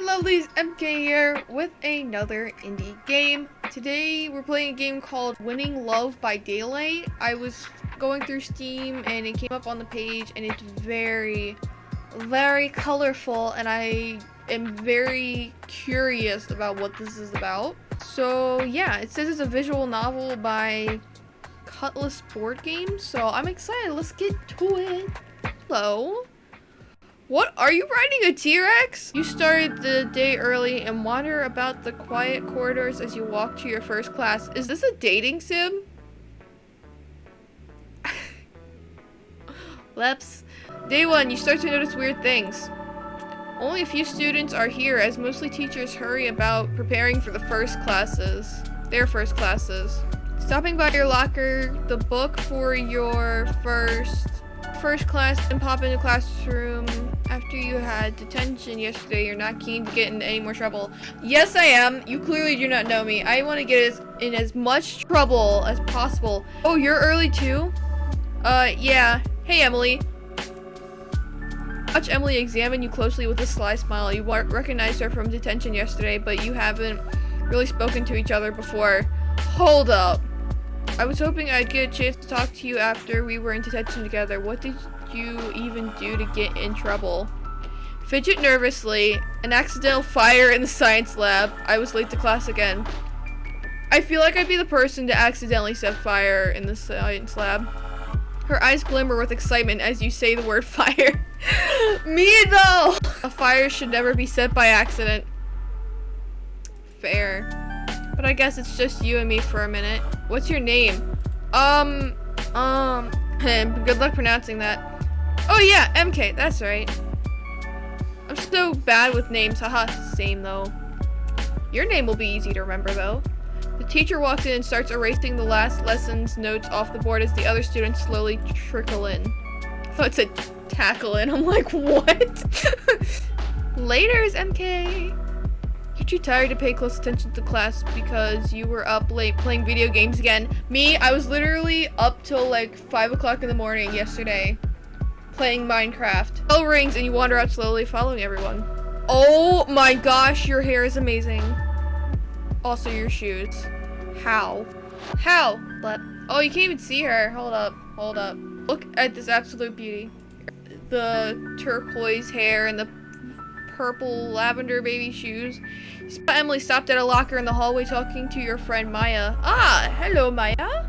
Lovelies, MK here with another indie game. Today we're playing a game called Winning Love by Daylight. I was going through Steam and it came up on the page and it's very colorful and I am very curious about what this is about. So yeah, it says it's a visual novel by Cutlass Board Games, so I'm excited. Let's get to it. Hello. What? Are you riding a T-Rex? You started the day early and wander about the quiet corridors as you walk to your first class. Is this a dating sim? Leps. Day 1, you start to notice weird things. Only a few students are here as mostly teachers hurry about preparing for their first classes. Stopping by your locker, the book for your first class, and pop into classroom after you had detention yesterday. You're not keen to get into any more trouble. Yes, I am. You clearly do not know me. I want to get in as much trouble as possible. Oh, you're early too? Yeah. Hey, Emily. Watch Emily examine you closely with a sly smile. You recognized her from detention yesterday, but you haven't really spoken to each other before. Hold up. I was hoping I'd get a chance to talk to you after we were in detention together. What did you even do to get in trouble? Fidget nervously. An accidental fire in the science lab. I was late to class again. I feel like I'd be the person to accidentally set fire in the science lab. Her eyes glimmer with excitement as you say the word fire. Me though! A fire should never be set by accident. Fair. But I guess it's just you and me for a minute. What's your name? Good luck pronouncing that. Oh yeah, MK, that's right. I'm so bad with names, haha, same though. Your name will be easy to remember though. The teacher walks in and starts erasing the last lesson's notes off the board as the other students slowly trickle in. I thought it said tackle in, I'm like, what? Laters, MK. You're too tired to pay close attention to class because you were up late playing video games again. Me, I was literally up till like 5 o'clock in the morning yesterday playing Minecraft. Bell rings and you wander out slowly following everyone. Oh my gosh, your hair is amazing. Also your shoes. How? Oh, you can't even see her. Hold up. Look at this absolute beauty. The turquoise hair and the purple lavender baby shoes. Emily stopped at a locker in the hallway talking to your friend Maya. Ah, hello Maya.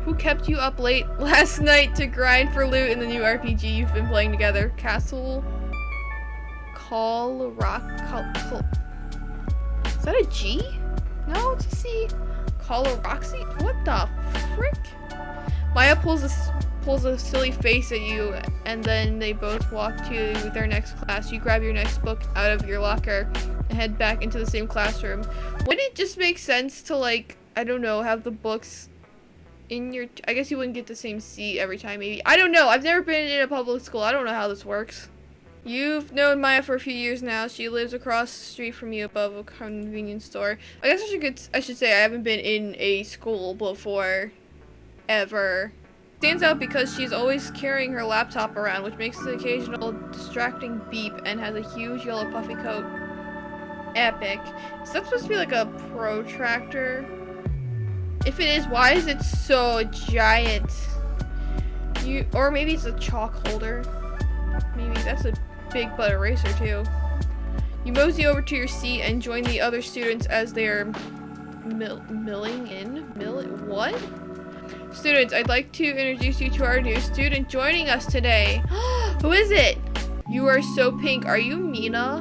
Who kept you up late last night to grind for loot in the new RPG you've been playing together? Castle Call Rock. Is that a G? No, it's a C. Roxy? What the frick? Maya pulls a silly face at you, and then they both walk to their next class. You grab your next book out of your locker and head back into the same classroom. Wouldn't it just make sense to, like, I don't know, have the books in your... I guess you wouldn't get the same seat every time, maybe. I don't know. I've never been in a public school. I don't know how this works. You've known Maya for a few years now. She lives across the street from you above a convenience store. I guess I should say I haven't been in a school before, ever. Stands out because she's always carrying her laptop around, which makes the occasional distracting beep, and has a huge yellow puffy coat. Epic. Is that supposed to be like a protractor? If it is, why is it so giant? Or maybe it's a chalk holder. Maybe that's a big butt eraser too. You mosey over to your seat and join the other students as they're milling in. What? Students, I'd like to introduce you to our new student joining us today. Who is it? You are so pink. Are you Mina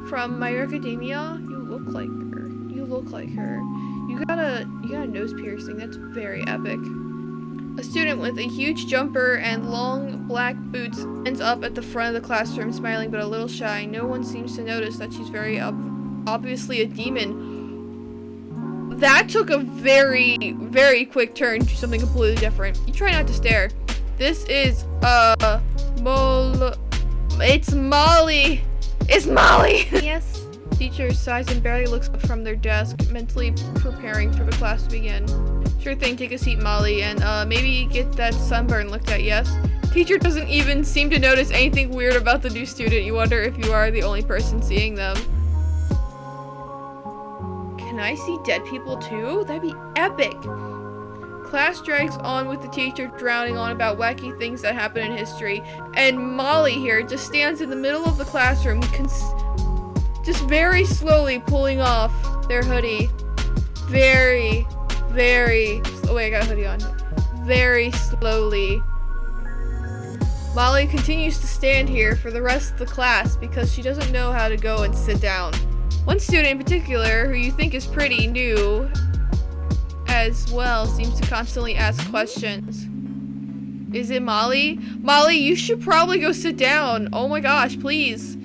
from My Hero Academia? You look like her. You got a nose piercing. That's very epic. A student with a huge jumper and long black boots ends up at the front of the classroom, smiling but a little shy. No one seems to notice that she's very obviously a demon. That took a very quick turn to something completely different. You try not to stare. This is it's Molly. It's Molly. Yes. Teacher sighs and barely looks up from their desk, mentally preparing for the class to begin. Sure thing, take a seat, Molly, and maybe get that sunburn looked at, yes? Teacher doesn't even seem to notice anything weird about the new student. You wonder if you are the only person seeing them. I see dead people too? That'd be epic. Class drags on with the teacher drowning on about wacky things that happen in history. And Molly here just stands in the middle of the classroom, just very slowly pulling off their hoodie. Very, oh wait, I got a hoodie on. Very slowly. Molly continues to stand here for the rest of the class because she doesn't know how to go and sit down. One student in particular, who you think is pretty new as well, seems to constantly ask questions. Is it Molly? Molly, you should probably go sit down. Oh my gosh, please.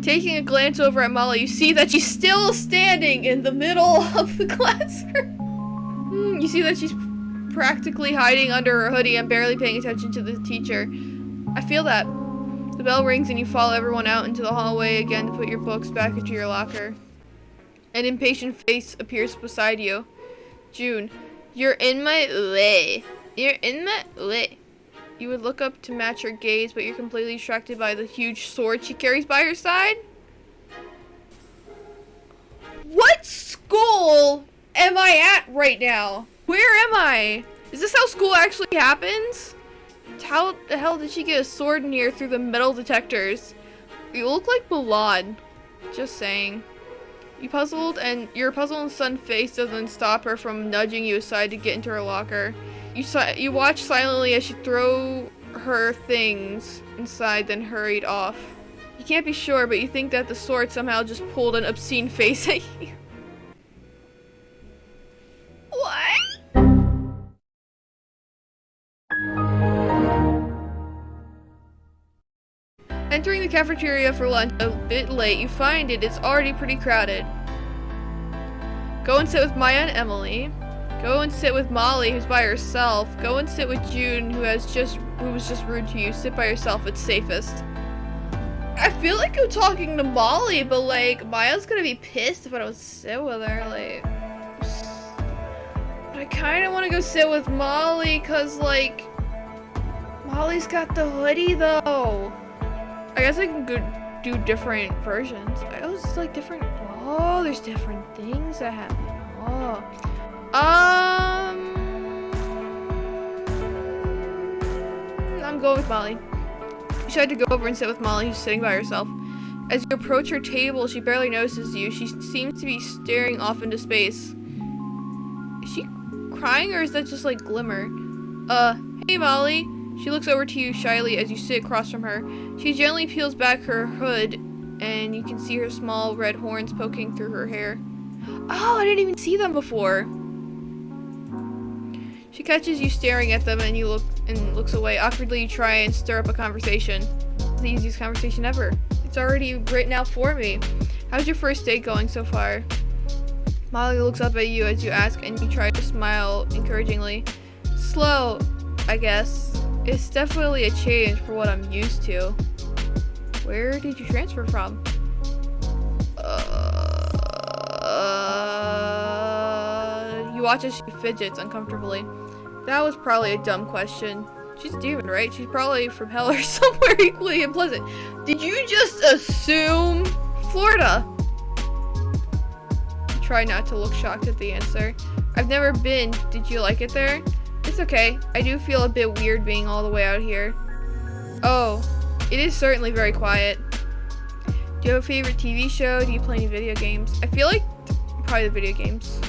Taking a glance over at Molly, you see that she's still standing in the middle of the classroom. You see that she's practically hiding under her hoodie and barely paying attention to the teacher. I feel that. The bell rings and you follow everyone out into the hallway again to put your books back into your locker. An impatient face appears beside you. June, you're in my way. You're in my way. You would look up to match her gaze, but you're completely distracted by the huge sword she carries by her side. What school am I at right now? Where am I? Is this how school actually happens? How the hell did she get a sword in here through the metal detectors? You look like Ballad. Just saying. Your puzzled and stunned face doesn't stop her from nudging you aside to get into her locker. You watch silently as she throw her things inside, then hurried off. You can't be sure, but you think that the sword somehow just pulled an obscene face at you. What? Entering the cafeteria for lunch a bit late, you find it is already pretty crowded. Go and sit with Maya and Emily. Go and sit with Molly, who's by herself. Go and sit with June, who was just rude to you. Sit by yourself, it's safest. I feel like I'm talking to Molly, but like Maya's gonna be pissed if I don't sit with her, like. But I kinda wanna go sit with Molly, cause like Molly's got the hoodie though. I guess I can go do different versions. I was like different. Oh, there's different things that happen. Oh. I'm going with Molly. You tried to go over and sit with Molly, who's sitting by herself. As you approach her table, she barely notices you. She seems to be staring off into space. Is she crying or is that just like glimmer? Hey Molly. She looks over to you shyly as you sit across from her. She gently peels back her hood and you can see her small red horns poking through her hair. Oh, I didn't even see them before. She catches you staring at them and you looks away. Awkwardly, you try and stir up a conversation. It's the easiest conversation ever. It's already written out for me. How's your first date going so far? Molly looks up at you as you ask and you try to smile encouragingly. Slow, I guess. It's definitely a change for what I'm used to. Where did you transfer from? You watch as she fidgets uncomfortably. That was probably a dumb question. She's a demon, right? She's probably from hell or somewhere equally unpleasant. Did you just assume Florida? Try not to look shocked at the answer. I've never been. Did you like it there? It's okay. I do feel a bit weird being all the way out here. Oh, it is certainly very quiet. Do you have a favorite TV show? Do you play any video games? I feel like probably the video games.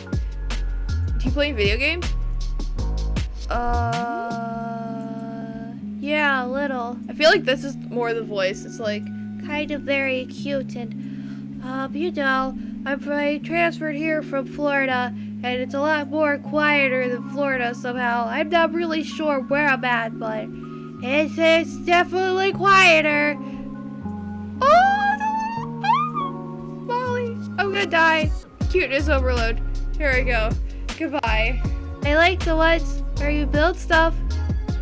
Do you play any video games? Yeah, a little. I feel like this is more the voice. It's like kind of very cute and, you know, I transferred here from Florida and it's a lot more quieter than Florida somehow. I'm not really sure where I'm at, but it's definitely quieter. Oh, Molly, I'm gonna die. Cuteness overload. Here I go. Goodbye. I like the ones where you build stuff,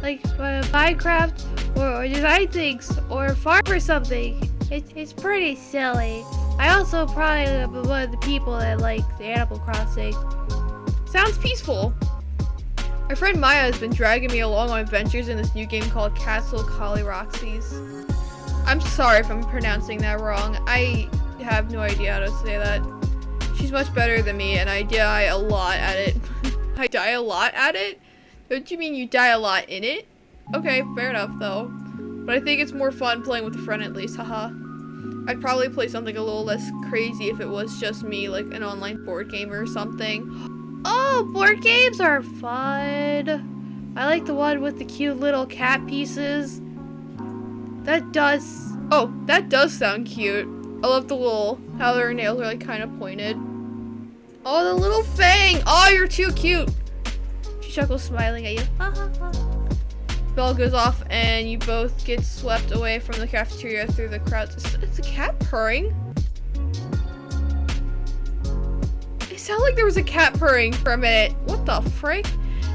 like Minecraft, or design things, or farm or something. It's pretty silly. I also probably am one of the people that like the Animal Crossing. Sounds peaceful. My friend Maya has been dragging me along on adventures in this new game called Castle Roxy's. I'm sorry if I'm pronouncing that wrong. I have no idea how to say that. She's much better than me, and I die a lot at it. I die a lot at it? Don't you mean you die a lot in it? Okay, fair enough, though. But I think it's more fun playing with a friend at least, haha. I'd probably play something a little less crazy if it was just me, like an online board game or something. Oh, board games are fun. I like the one with the cute little cat pieces. That does sound cute. I love the little, how their nails are like kind of pointed. Oh, the little fang! Oh, you're too cute! She chuckles, smiling at you. Bell goes off and you both get swept away from the cafeteria through the crowds. It's a cat purring? It sounded like there was a cat purring for a minute. What the frick?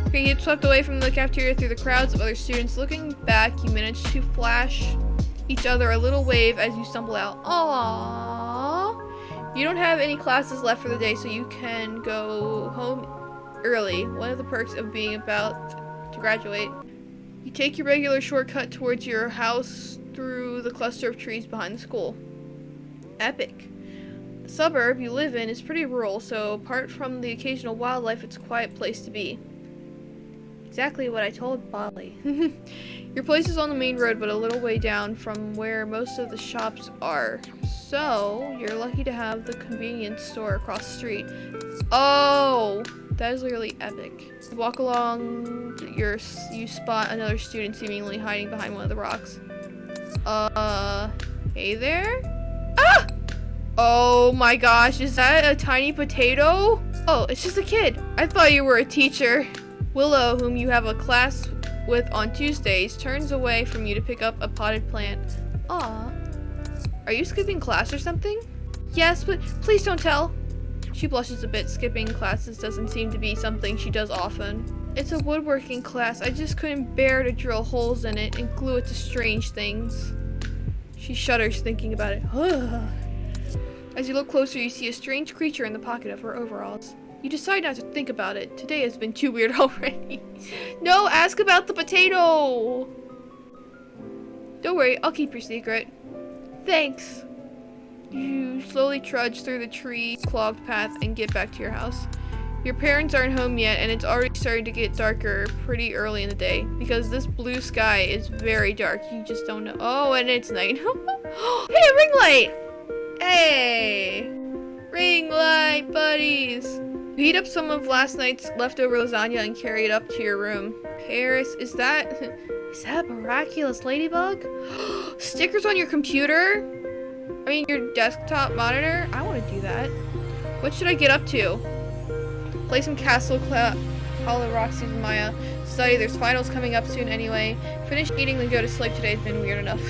You get swept away from the cafeteria through the crowds of other students. Looking back, you manage to flash each other a little wave as you stumble out. Aww. You don't have any classes left for the day, so you can go home early. One of the perks of being about to graduate. You take your regular shortcut towards your house through the cluster of trees behind the school. Epic. The suburb you live in is pretty rural, so apart from the occasional wildlife, it's a quiet place to be. Exactly what I told Bali. Your place is on the main road, but a little way down from where most of the shops are. So, you're lucky to have the convenience store across the street. Oh, that is really epic. You walk along, you spot another student seemingly hiding behind one of the rocks. Hey there? Ah! Oh my gosh, is that a tiny potato? Oh, it's just a kid. I thought you were a teacher. Willow, whom you have a class with on Tuesdays, turns away from you to pick up a potted plant. Aw. Are you skipping class or something? Yes, but please don't tell. She blushes a bit. Skipping classes doesn't seem to be something she does often. It's a woodworking class. I just couldn't bear to drill holes in it and glue it to strange things. She shudders thinking about it. As you look closer, you see a strange creature in the pocket of her overalls. You decide not to think about it. Today has been too weird already. No, ask about the potato! Don't worry, I'll keep your secret. Thanks. You slowly trudge through the tree-clogged path and get back to your house. Your parents aren't home yet, and it's already starting to get darker pretty early in the day. Because this blue sky is very dark. You just don't know. Oh, and it's night. Hey, ring light! Hey! Ring light, buddies! You heat up some of last night's leftover lasagna and carry it up to your room. Paris, is that a miraculous ladybug? Stickers on your computer? I mean, your desktop monitor? I want to do that. What should I get up to? Play some Castle Hollow Roxy with Maya. Study, there's finals coming up soon anyway. Finish eating, then go to sleep. Today's been weird enough.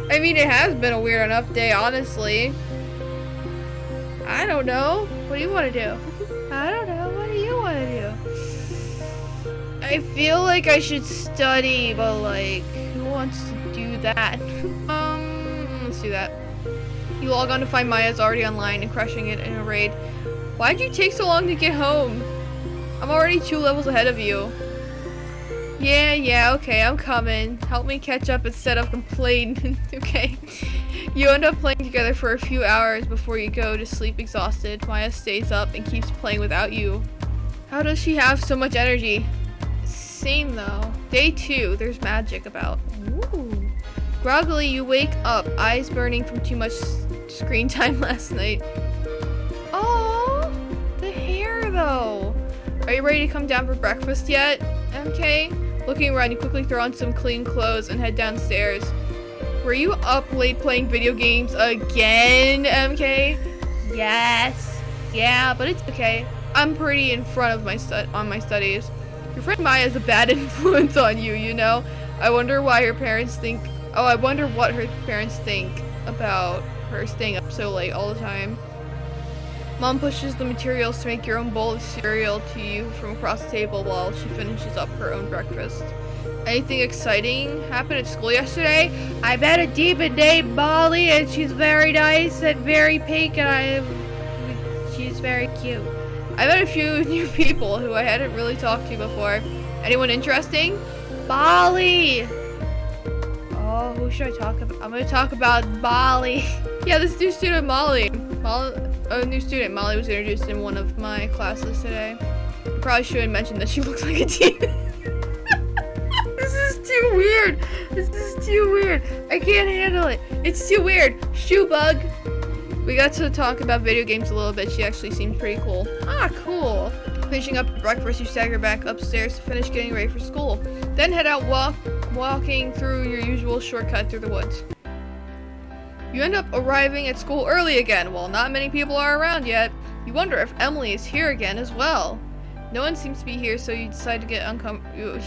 I mean, it has been a weird enough day, honestly. I don't know. What do you want to do? I don't know. What do you want to do? I feel like I should study, but like, who wants to do that? Let's do that. You log on to find Maya's already online and crushing it in a raid. Why'd you take so long to get home? I'm already 2 levels ahead of you. Yeah, okay, I'm coming. Help me catch up instead of complaining. Okay. You end up playing together for a few hours before you go to sleep exhausted. Maya stays up and keeps playing without you. How does she have so much energy? Same though. Day 2, there's magic about. Ooh. Groggily, you wake up, eyes burning from too much screen time last night. Oh, the hair though. Are you ready to come down for breakfast yet, MK? Looking around, you quickly throw on some clean clothes and head downstairs. Were you up late playing video games again, MK? Yes. Yeah, but it's okay. I'm pretty in front of my studies. Your friend Maya is a bad influence on you, you know? I wonder what her parents think about her staying up so late all the time. Mom pushes the materials to make your own bowl of cereal to you from across the table while she finishes up her own breakfast. Anything exciting happened at school yesterday? I met a demon named Molly, and she's very nice and very pink, and she's very cute. I met a few new people who I hadn't really talked to before. Anyone interesting? Molly! Who should I talk about? I'm gonna talk about Molly. Yeah, this new student Molly. a new student. Molly was introduced in one of my classes today. I probably shouldn't mention that she looks like a teen. This is too weird. This is too weird. I can't handle it. It's too weird. Shoe bug. We got to talk about video games a little bit. She actually seems pretty cool. Ah, cool. Finishing up breakfast, you stagger back upstairs to finish getting ready for school. Then head out walking through your usual shortcut through the woods. You end up arriving at school early again. While not many people are around yet, you wonder if Emily is here again as well. No one seems to be here, so you decide to get uncomfortable.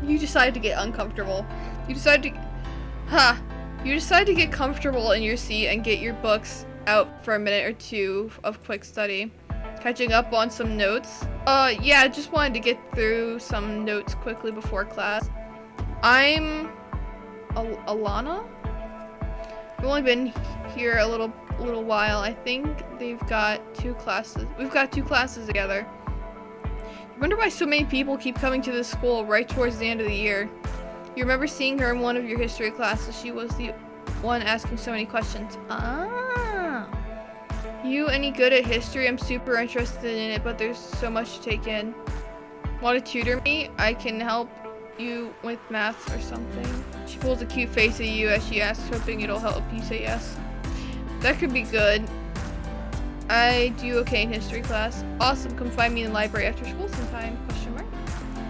You decide to get uncomfortable. You decide to get comfortable in your seat and get your books out for a minute or two of quick study. Catching up on some notes. Yeah, just wanted to get through some notes quickly before class. I'm Alana. I've only been here a little while. I think they've got 2 classes. We've got 2 classes together. I wonder why so many people keep coming to this school right towards the end of the year. You remember seeing her in one of your history classes. She was the one asking so many questions. Ah. You any good at history? I'm super interested in it, but there's so much to take in. Want to tutor me? I can help you with maths or something. She pulls a cute face at you as she asks, hoping it'll help you say yes. That could be good. I do okay in history class. Awesome, come find me in the library after school sometime, question mark.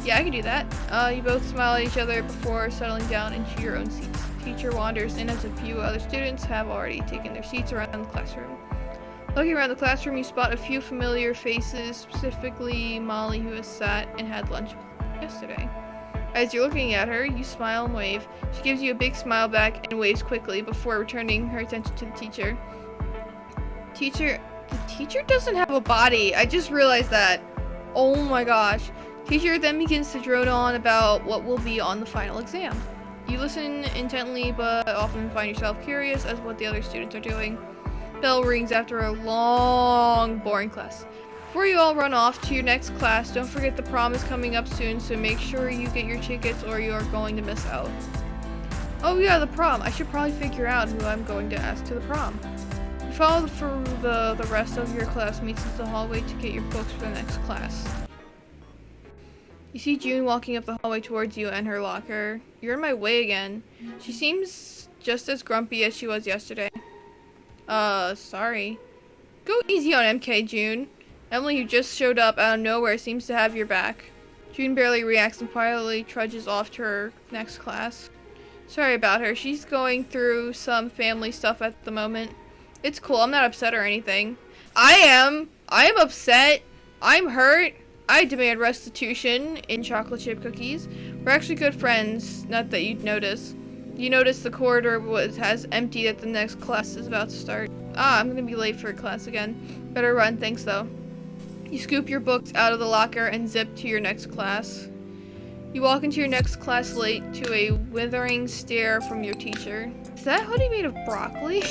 Yeah, I can do that. You both smile at each other before settling down into your own seats. Teacher wanders in as a few other students have already taken their seats around the classroom. Looking around the classroom, you spot a few familiar faces, specifically Molly, who has sat and had lunch yesterday. As you're looking at her, you smile and wave. She gives you a big smile back and waves quickly before returning her attention to the teacher. The teacher doesn't have a body. I just realized that. Oh my gosh. Teacher then begins to drone on about what will be on the final exam. You listen intently, but often find yourself curious as what the other students are doing. Bell rings after a long, boring class. Before you all run off to your next class, don't forget the prom is coming up soon, so make sure you get your tickets or you are going to miss out. Oh yeah, the prom. I should probably figure out who I'm going to ask to the prom. You follow through the rest of your classmates into the hallway to get your books for the next class. You see June walking up the hallway towards you and her locker. You're in my way again. She seems just as grumpy as she was yesterday. Sorry. Go easy on MK, June. Emily, who just showed up out of nowhere, seems to have your back. June barely reacts and quietly trudges off to her next class. Sorry about her. She's going through some family stuff at the moment. It's cool. I'm not upset or anything. I am upset. I'm hurt. I demand restitution in chocolate chip cookies. We're actually good friends. Not that you'd notice. You notice the corridor has emptied at the next class is about to start. Ah, I'm gonna be late for class again. Better run, thanks though. You scoop your books out of the locker and zip to your next class. You walk into your next class late to a withering stare from your teacher. Is that hoodie made of broccoli?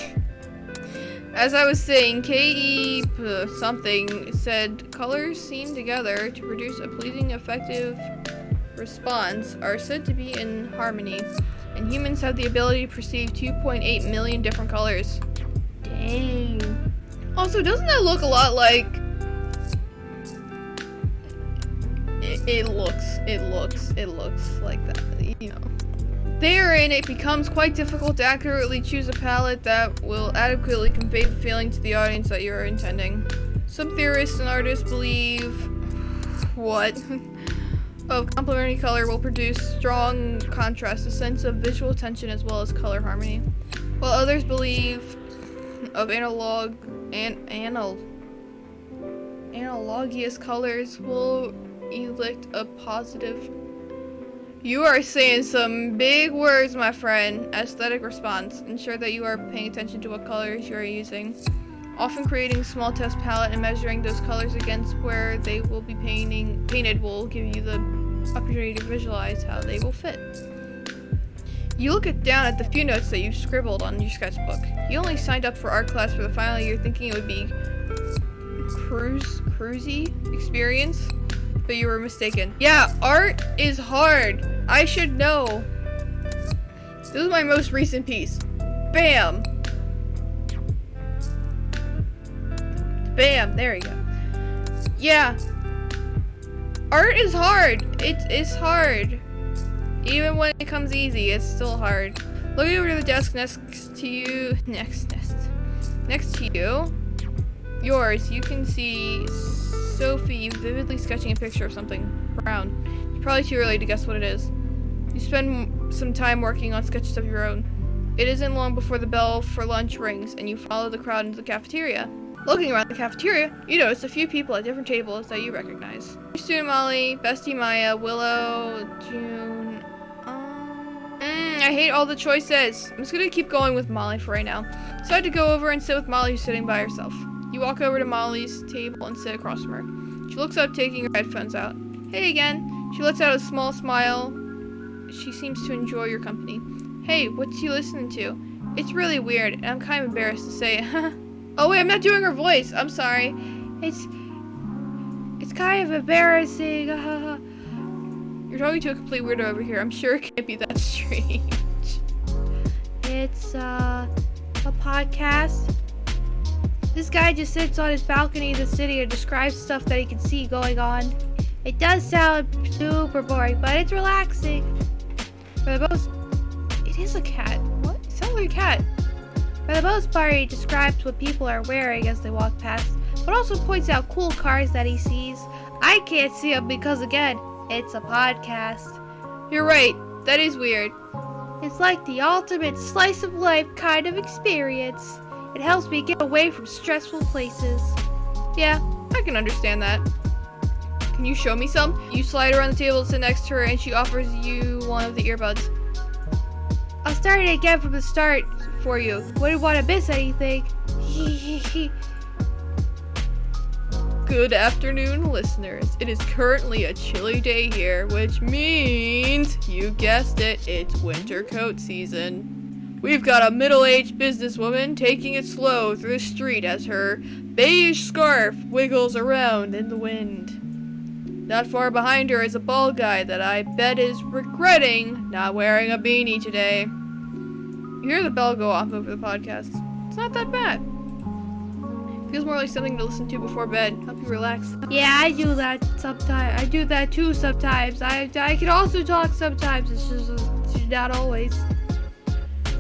As I was saying, K.E. something said, colors seen together to produce a pleasing, effective response are said to be in harmony, and humans have the ability to perceive 2.8 million different colors. Dang. Also, doesn't that look a lot like... It looks like that, you know. Therein, it becomes quite difficult to accurately choose a palette that will adequately convey the feeling to the audience that you are intending. Some theorists and artists believe... what? Of complementary color will produce strong contrast, a sense of visual tension as well as color harmony. While others believe of analogous colors will elicit a positive... You are saying some big words, my friend. Aesthetic response. Ensure that you are paying attention to what colors you are using. Often creating a small test palette and measuring those colors against where they will be painted will give you the opportunity to visualize how they will fit. You look down at the few notes that you've scribbled on your sketchbook. You only signed up for art class for the final year thinking it would be cruisy experience, but you were mistaken. Yeah, art is hard. I should know. This is my most recent piece. Bam. Bam, there we go. Yeah. Art is hard. It's hard. Even when it comes easy, it's still hard. Looking over to the desk next to you, yours, you can see Sophie vividly sketching a picture of something brown. It's probably too early to guess what it is. You spend some time working on sketches of your own. It isn't long before the bell for lunch rings, and you follow the crowd into the cafeteria. Looking around the cafeteria, you notice a few people at different tables that you recognize. Student Molly, Bestie Maya, Willow, June. I hate all the choices. I'm just gonna keep going with Molly for right now. So I had to go over and sit with Molly, who's sitting by herself. You walk over to Molly's table and sit across from her. She looks up, taking her headphones out. Hey again. She lets out a small smile. She seems to enjoy your company. Hey, what's she listening to? It's really weird, and I'm kind of embarrassed to say it. Oh wait, I'm not doing her voice. I'm sorry. It's kind of embarrassing. You're talking to a complete weirdo over here. I'm sure it can't be that strange. It's a podcast. This guy just sits on his balcony in the city and describes stuff that he can see going on. It does sound super boring, but it's relaxing. For the most, it is a cat. What? It sounds like a cat. For the most part, he describes what people are wearing as they walk past, but also points out cool cars that he sees. I can't see them because, again, it's a podcast. You're right. That is weird. It's like the ultimate slice of life kind of experience. It helps me get away from stressful places. Yeah, I can understand that. Can you show me some? You slide around the table to sit next to her, and she offers you one of the earbuds. I'll start it again from the start for you. Wouldn't want to miss anything. Good afternoon, listeners. It is currently a chilly day here, which means, you guessed it, it's winter coat season. We've got a middle-aged businesswoman taking it slow through the street as her beige scarf wiggles around in the wind. Not far behind her is a bald guy that I bet is regretting not wearing a beanie today. You hear the bell go off over the podcast. It's not that bad. Feels more like something to listen to before bed. Help you relax. Yeah, I do that sometimes. I do that too sometimes. I can also talk sometimes. It's just not always.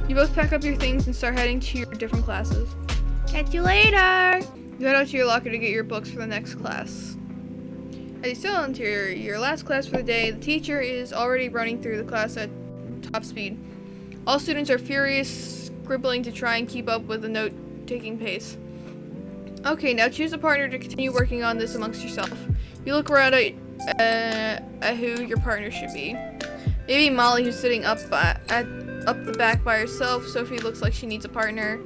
You both pack up your things and start heading to your different classes. Catch you later. You head out to your locker to get your books for the next class. As you settle into your last class for the day, the teacher is already running through the class at top speed. All students are furious, scribbling to try and keep up with the note-taking pace. Okay, now choose a partner to continue working on this amongst yourself. You look around at who your partner should be. Maybe Molly, who's sitting up the back by herself. Sophie looks like she needs a partner.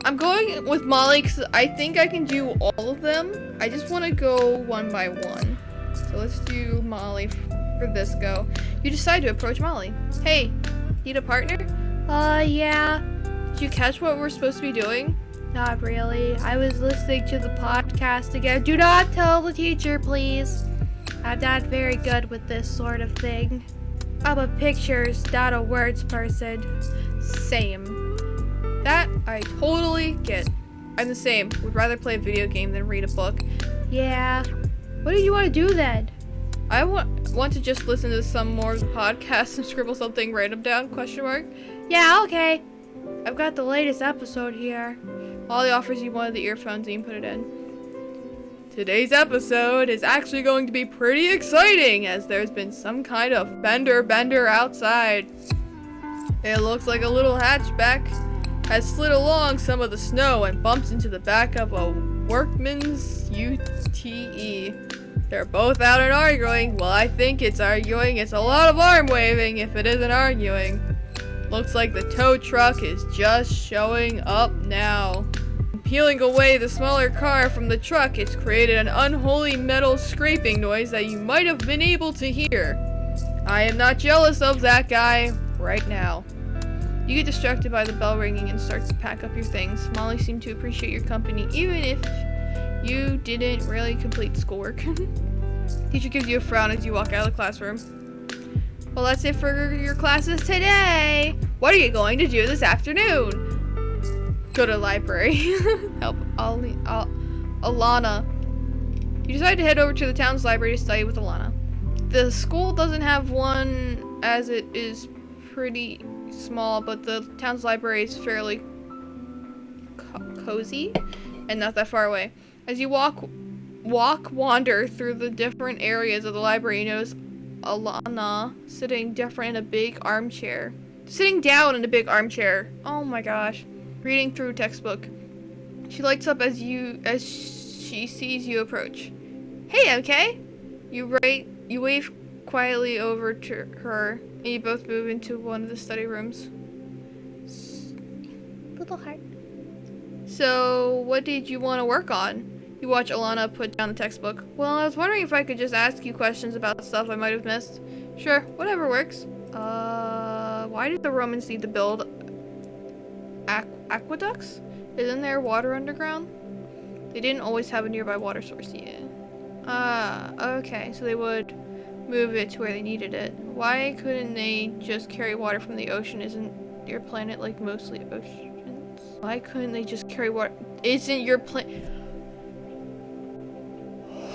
I'm going with Molly because I think I can do all of them. I just want to go one by one. So let's do Molly for this go. You decide to approach Molly. Hey, need a partner? Yeah. Did you catch what we're supposed to be doing? Not really. I was listening to the podcast again. Do not tell the teacher, please. I'm not very good with this sort of thing. I'm a pictures, not a words person. Same. That I totally get. I'm the same. Would rather play a video game than read a book. Yeah. What do you want to do then? I want to just listen to some more of the podcast and scribble something random down, question mark. Yeah, okay. I've got the latest episode here. Molly offers you one of the earphones and you put it in. Today's episode is actually going to be pretty exciting as there's been some kind of fender bender outside. It looks like a little hatchback has slid along some of the snow and bumps into the back of a workman's UTE. They're both out and arguing. Well, I think it's arguing. It's a lot of arm waving if it isn't arguing. Looks like the tow truck is just showing up now. Peeling away the smaller car from the truck, it's created an unholy metal scraping noise that you might have been able to hear. I am not jealous of that guy right now. You get distracted by the bell ringing and start to pack up your things. Molly seemed to appreciate your company, even if you didn't really complete schoolwork. Teacher gives you a frown as you walk out of the classroom. Well, that's it for your classes today. What are you going to do this afternoon? Go to the library. Alana. You decide to head over to the town's library to study with Alana. The school doesn't have one, as it is pretty small, but the town's library is fairly cozy and not that far away. As you wander through the different areas of the library, you notice Alana sitting down in a big armchair. Oh my gosh. Reading through a textbook. She lights up as she sees you approach. Hey, MK! You wave quietly over to her, and you both move into one of the study rooms. Little heart. So, what did you want to work on? You watch Alana put down the textbook. Well, I was wondering if I could just ask you questions about stuff I might have missed. Sure, whatever works. Why did the Romans need to build aqueducts? Isn't there water underground? They didn't always have a nearby water source yet. Okay, so they would move it to where they needed it. Why couldn't they just carry water from the ocean? Isn't your planet like mostly oceans? Why couldn't they just carry water? Isn't your planet...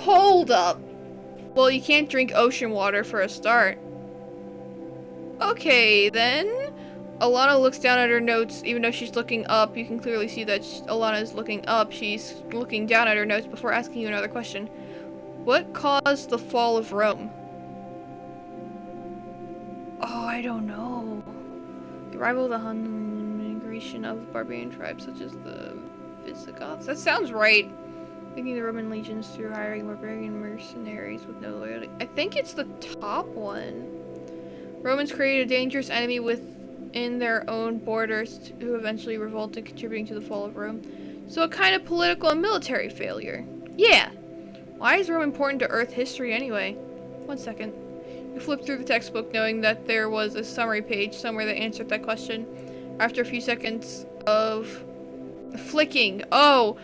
Hold up! Well, you can't drink ocean water for a start. Okay, then. Alana looks down at her notes. Even though she's looking up, you can clearly see that Alana is looking up. She's looking down at her notes before asking you another question. What caused the fall of Rome? Oh, I don't know. The arrival of the Hun and migration of the barbarian tribes such as the Visigoths. That sounds right. Making the Roman legions through hiring barbarian mercenaries with no loyalty. I think it's the top one. Romans created a dangerous enemy within their own borders who eventually revolted, contributing to the fall of Rome. So a kind of political and military failure. Yeah. Why is Rome important to Earth history anyway? 1 second. You flip through the textbook knowing that there was a summary page somewhere that answered that question. After a few seconds of flicking. Oh!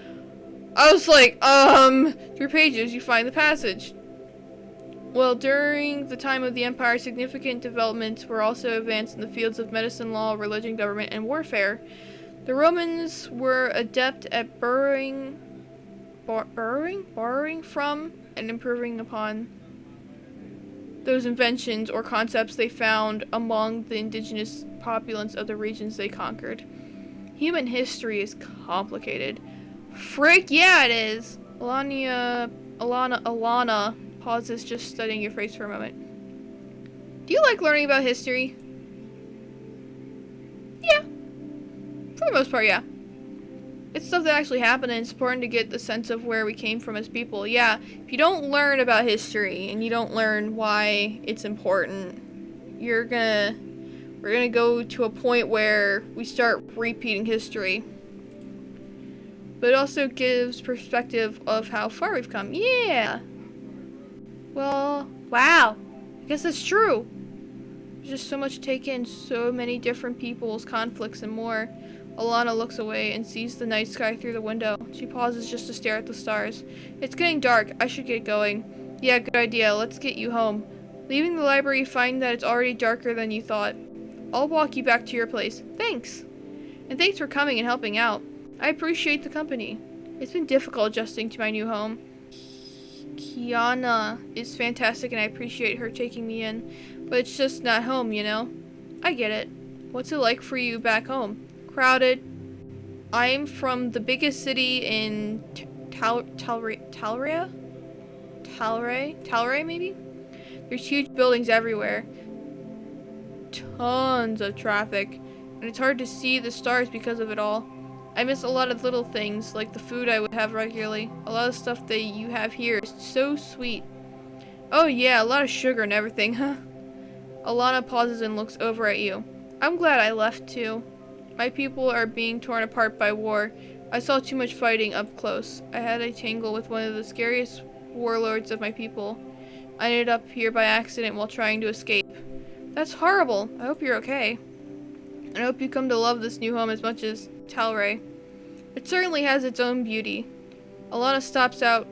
I was like, through pages you find the passage. Well, during the time of the Empire, significant developments were also advanced in the fields of medicine, law, religion, government, and warfare. The Romans were adept at borrowing from and improving upon those inventions or concepts they found among the indigenous populace of the regions they conquered. Human history is complicated. Frick, yeah, it is. Alana pauses, just studying your face for a moment. Do you like learning about history? Yeah. For the most part, yeah. It's stuff that actually happened, and it's important to get the sense of where we came from as people. Yeah, if you don't learn about history, and you don't learn why it's important, we're gonna go to a point where we start repeating history. But it also gives perspective of how far we've come. Yeah. Well, wow. I guess that's true. There's just so much to take in, so many different people's conflicts and more. Alana looks away and sees the night sky through the window. She pauses just to stare at the stars. It's getting dark. I should get going. Yeah, good idea. Let's get you home. Leaving the library, you find that it's already darker than you thought. I'll walk you back to your place. Thanks. And thanks for coming and helping out. I appreciate the company. It's been difficult adjusting to my new home. Kiana is fantastic and I appreciate her taking me in, but it's just not home, you know? I get it. What's it like for you back home? Crowded. I'm from the biggest city in Talray maybe? There's huge buildings everywhere. Tons of traffic. And it's hard to see the stars because of it all. I miss a lot of little things, like the food I would have regularly. A lot of stuff that you have here is so sweet. Oh yeah, a lot of sugar and everything, huh? Alana pauses and looks over at you. I'm glad I left too. My people are being torn apart by war. I saw too much fighting up close. I had a tangle with one of the scariest warlords of my people. I ended up here by accident while trying to escape. That's horrible. I hope you're okay. I hope you come to love this new home as much as Talray. It certainly has its own beauty. Alana stops out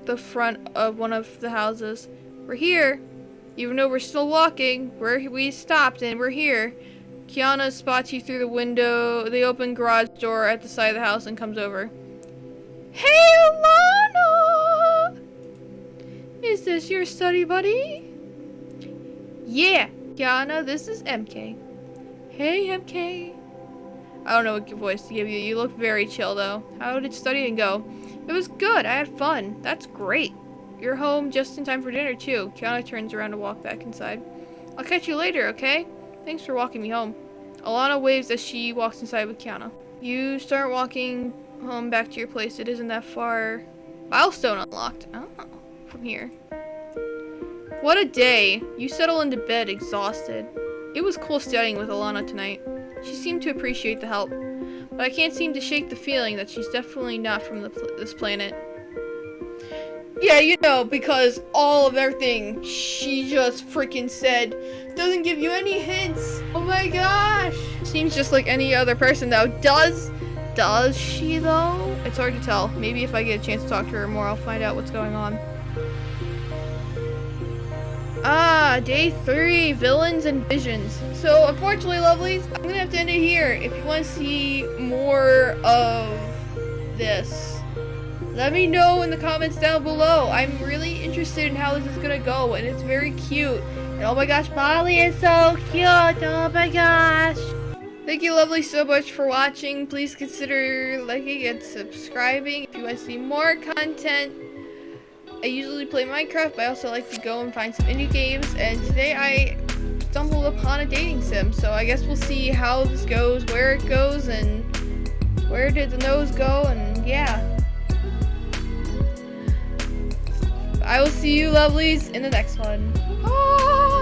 the front of one of the houses. We're here. Even though we're still walking, we stopped and we're here. Kiana spots you through the open garage door at the side of the house and comes over. Hey, Alana! Is this your study buddy? Yeah, Kiana, this is MK. Hey, MK. I don't know what voice to give you. You look very chill, though. How did studying go? It was good. I had fun. That's great. You're home just in time for dinner, too. Kiana turns around to walk back inside. I'll catch you later, okay? Thanks for walking me home. Alana waves as she walks inside with Kiana. You start walking home back to your place. It isn't that far. Milestone unlocked. Oh, from here. What a day. You settle into bed exhausted. It was cool studying with Alana tonight. She seemed to appreciate the help, but I can't seem to shake the feeling that she's definitely not from this planet. Yeah, you know, because all of everything she just freaking said doesn't give you any hints. Oh my gosh. Seems just like any other person though. Does she though? It's hard to tell. Maybe if I get a chance to talk to her more, I'll find out what's going on. Ah, day 3, villains and visions. So, unfortunately, lovelies, I'm gonna have to end it here. If you want to see more of this, let me know in the comments down below. I'm really interested in how this is gonna go, and it's very cute. And oh my gosh, Molly is so cute. Oh my gosh. Thank you, lovely, so much for watching. Please consider liking and subscribing if you want to see more content. I usually play Minecraft, but I also like to go and find some indie games, and today I stumbled upon a dating sim, so I guess we'll see how this goes, where it goes, and where did the nose go, and yeah. I will see you lovelies in the next one. Bye!